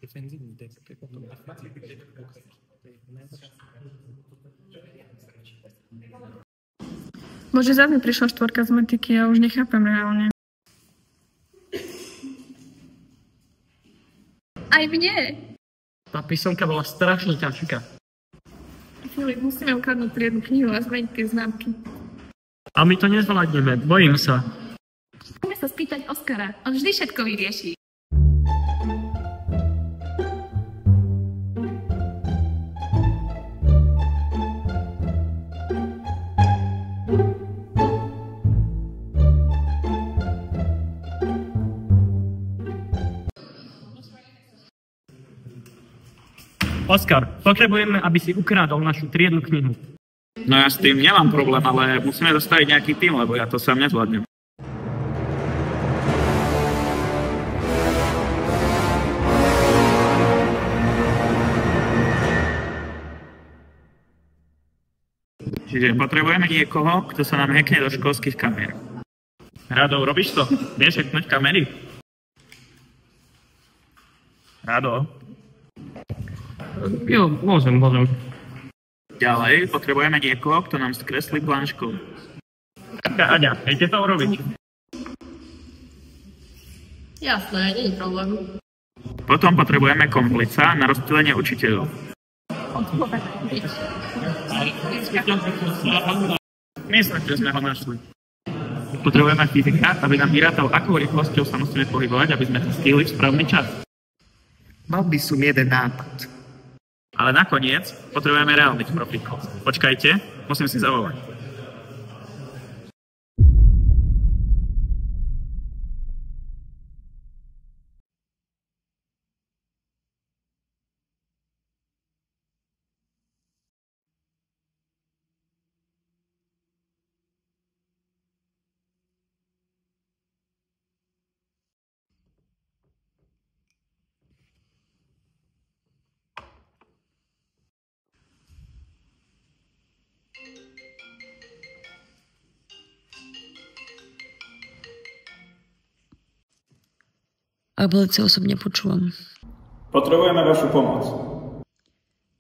defenzívny deck, to je potom defenzívny deck. Bože, zase mi prišla štvorka z matiky, ja už nechápem reálne. Aj mne! Tá písomka bola strašne ťažká. Filip, musíme ukradnúť triednu knihu a zmeniť tie známky. A my to nezvládneme, bojím sa. Chceme sa spýtať Oskara, on vždy všetko vyrieši. Oskar, potrebujeme, aby si ukradol našu triednu knihu. No ja s tým nemám problém, ale musíme zostaviť nejaký tým, lebo ja to sám nezvládnem. Čiže potrebujeme niekoho, kto sa nám hackne do školských kamier. Rado, robíš to? Vieš hacknúť kamery? Rado? Jo, môžem. Ďalej potrebujeme niekoho, kto nám skreslí plán školy. Aďa, chcete to urobiť? Jasné, nie je problém. Potom potrebujeme komplica na rozptýlenie učiteľov. Myslím, že sme ho našli. Potrebujeme fyzika, aby nám vyrátal, akou rýchlosťou sa musíme pohybovať, aby sme to stihli v správny čas. Mal by som jeden nápad. Ale nakoniec potrebujeme reálnych profíkov. Počkajte, musím si zavolať. Abolice osobne počúvam. Potrebujeme vašu pomoc.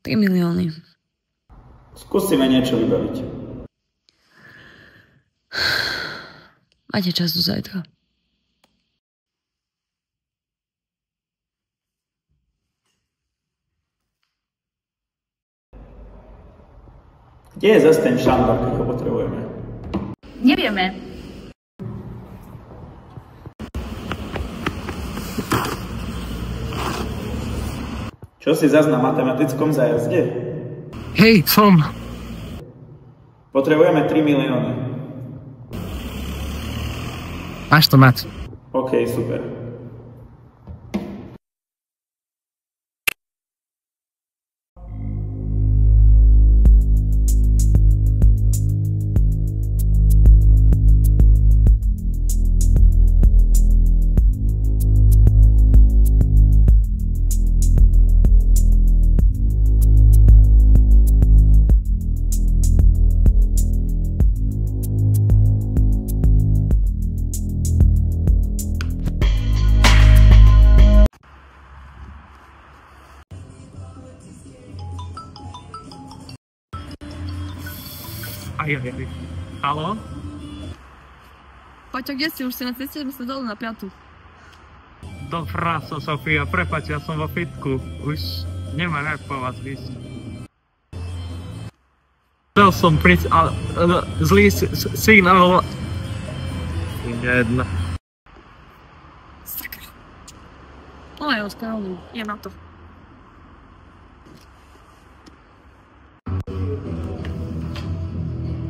3 milióny. Skúsime niečo vybaviť. Máte čas do zajtra. Kde je zase ten Šandor, keď ho potrebujeme? Nevieme. Čo si zas na matematickom zájazde? Hej, som. Potrebujeme 3 milióny. Máš to mať. OK, super. Aj. Haló? Paťo, kde si? Už si na ceste, sme sa dolu na 5. Do fraso, Sofia, prepáč, ja som vo fitku. Už nemám jak po vás ísť. Chcel som prísť, ale zlý signál. Jedna. Sakra. No aj ospravedlňujem, je na to.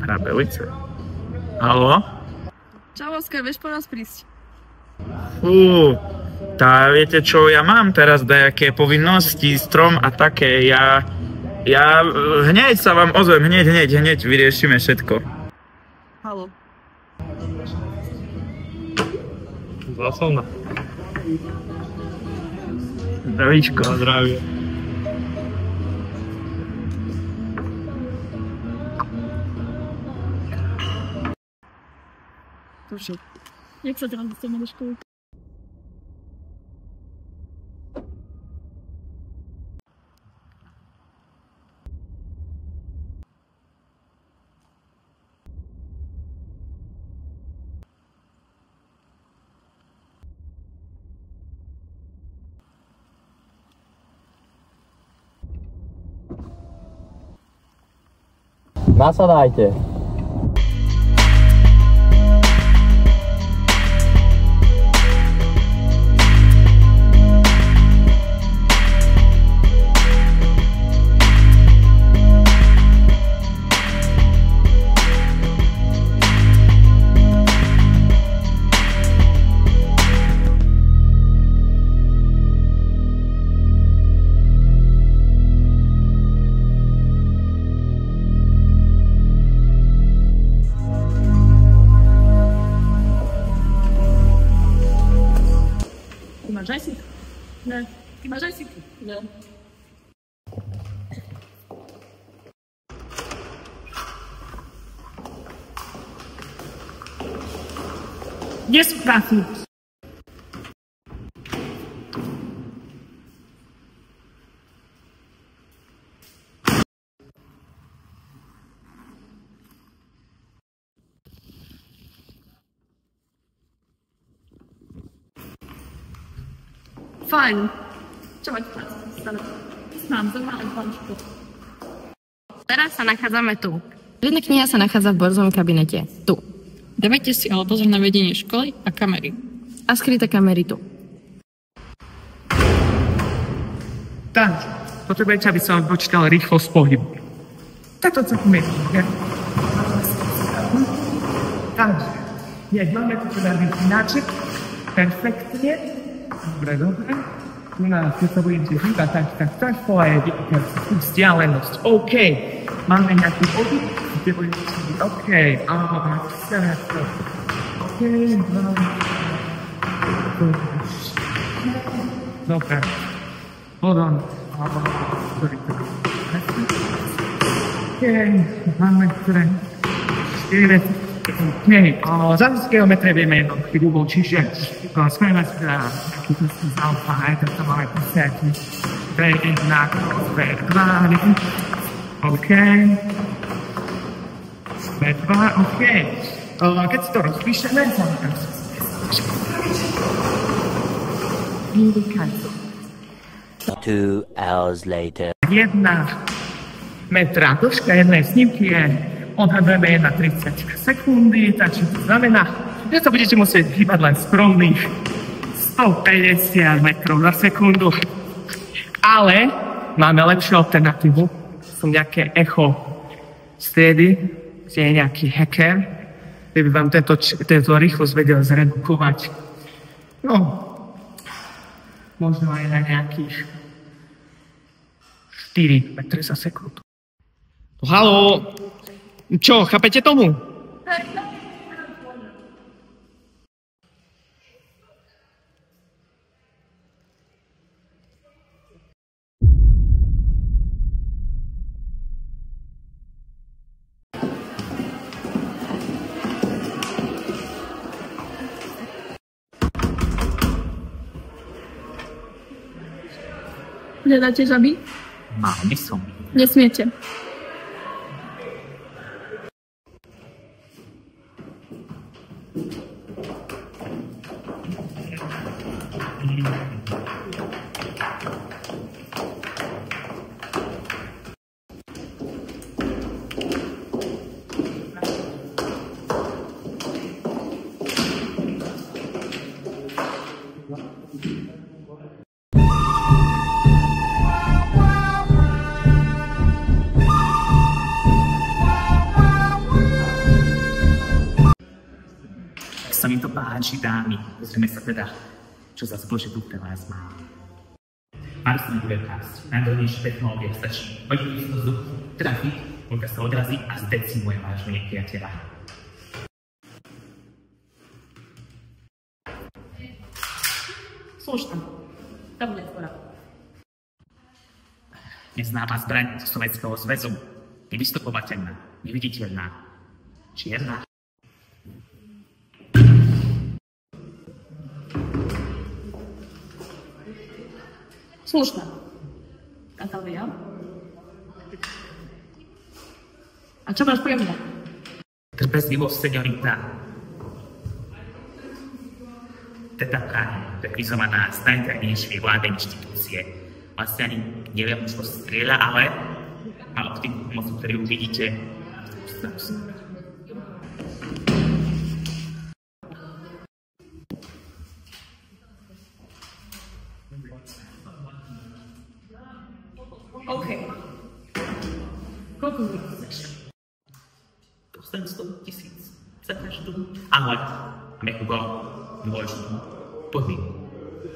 Hrabelice. Haló? Čau, Oskar, vieš po nás prísť? Tá viete čo, ja mám teraz dajaké povinnosti, strom a také, ja hneď sa vám ozvem, hneď vyriešime všetko. Haló. Zásobná. Zdravíčko, zdravie. Tuším. Jak sa teraz dostaneme do školy? Nasadajte. Máš aj síku? Ne. Ty máš aj síku? Ne. Kde sú prachy? Fajn. Čo máte stane? Mám normálne pančku. Teraz sa nachádzame tu. Jedna kniha sa nachádza v borzovom kabinete. Tu. Dávajte si ale pozor na vedenie školy a kamery. A skryté kamery tu. Takže, potrebujete, aby som vám počítal rýchlosť pohybu. Táto celkom je. Takže, máme tu teda vypínaček. Perfektne. Dobre. Tu nás, keď sa budete hýbať, tak pojedete tú vzdialenosť. OK. Máme nejaký pohyb, kde budete hýbať. OK. OK. Dobre. Hold on. OK. Máme ktoré 4 veci. Nie, za geometrie vieme jedno chvíľu, čiže spravíme si teda taký prostý alfa, tak to máme posledný. V1, V2, OK. V2, OK. Keď si to rozpíšeme, vynikajúco. 2 hours later. 1 metra. Dĺžka jednej snímky je odhadujeme 1,30 sekundy, takže to znamená, že sa budete musieť hýbať len skromných 150 metrov za sekundu. Ale máme lepšiu alternatívu. Sú nejaké echo striedy, kde je nejaký hacker, kde by vám tento rýchlosť vedel zredukovať. No, možno aj na nejakých 4 metre za sekundu. Haló! Čo, chápete tomu? Hľadáte žaby? Mal by som. Nesmiete. Sa mi to páči, dámy. Pozrieme sa teda, čo za zbožie tu pre vás mám. Pár sa mi bude pásť. Najdôležitejšia technológia stačí. Poďme sa do vzduchu, trafiť, voľka sa odrazí a zdecimuje vášho nepriateľa. Slušná. Tam bude skoro. Neznáma zbraň zo Sovietskeho zväzu. Nevystupovateľná, neviditeľná, čierna. Slušná. Natália. A čo máš pre mňa? Trpezlivosť, seniorita. Teda rekvizovaná z najtajnejšej vládnej inštitúcie. Vlastne ani neviem, čo strieľa, ale má optiku mocu, ktorý uvidíte. OK. Koľko mi chceš? Dostaň 100 000 za každú. Ale, Mekugo, dôležitú. Poď mi.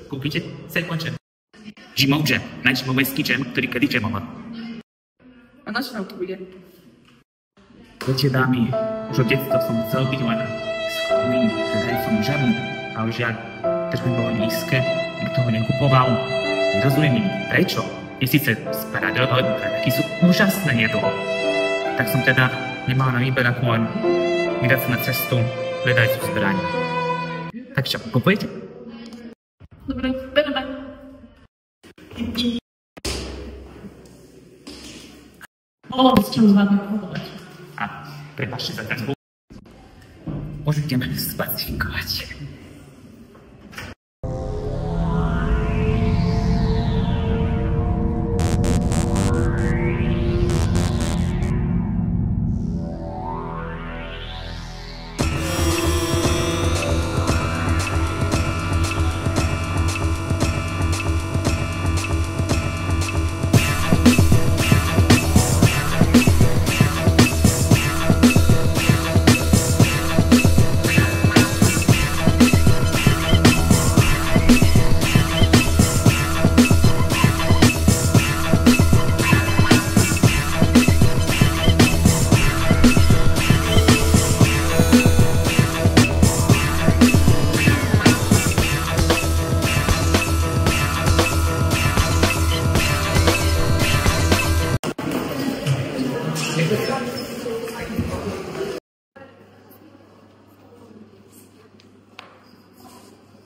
Kúpite second jam. Jimov jam. Najjimovejský jam, ktorý kedy jamoval. A na čo nám to bude? Viete, dámy, už od detstva som chcel byť len schopný, predaj som žamu, ale žiaľ, tržby bolo nízke, nikto ho nekupoval. Nerozumiem im, prečo? Je síce sparadel, ale taký sú úžasné jedlo. Tak som teda nemal na výber ako len vydať sa na cestu predajcu zbraň. Tak čo, kupujete? Dobre, bereme. Bolo by s čím s vami povolať. A prepáčte za teraz. Môžete ma spacifikovať.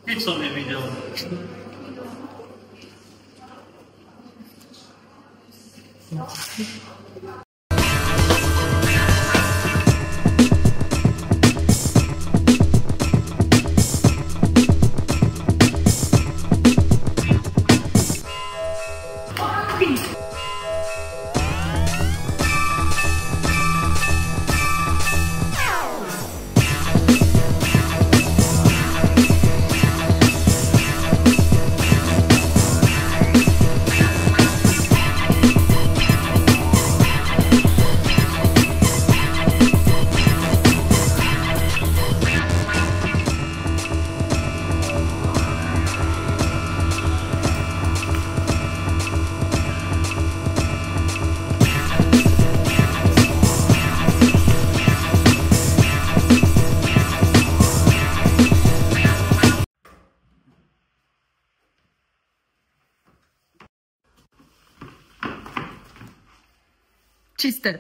Nič som nevidel. Čisté.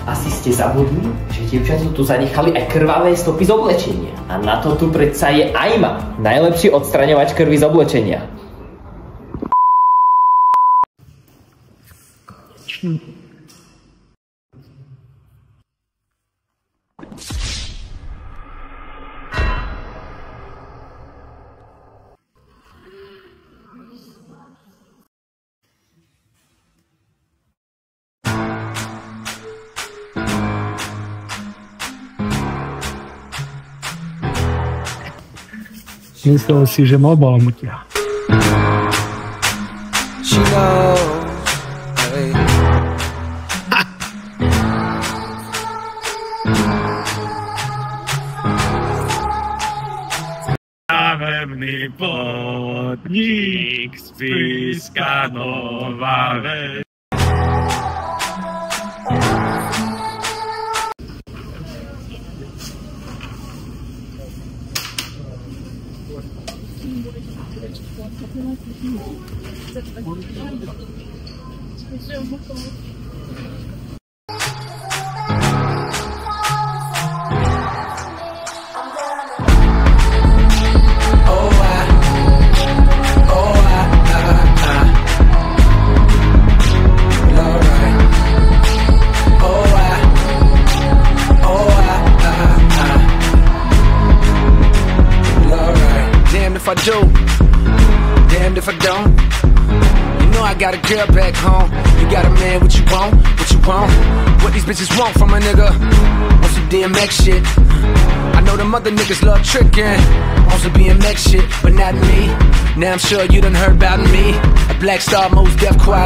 Asi ste zabudli, že dievčatá tu zanechali aj krvavé stopy z oblečenia. A na to tu predsa je Aima, najlepší odstraňovač krvi z oblečenia. Myslel si, že mobile mutia. Stavebný podnik, Spišská Nová Ves. If I do, damned if I don't. You know I got a girl back home. You got a man, what you want, what you want. What these bitches want from a nigga. Want some DMX shit. I know them other niggas love tricking. Want some BMX shit, but not me. Now I'm sure you done heard about me. A Black Star, most deaf, quiet.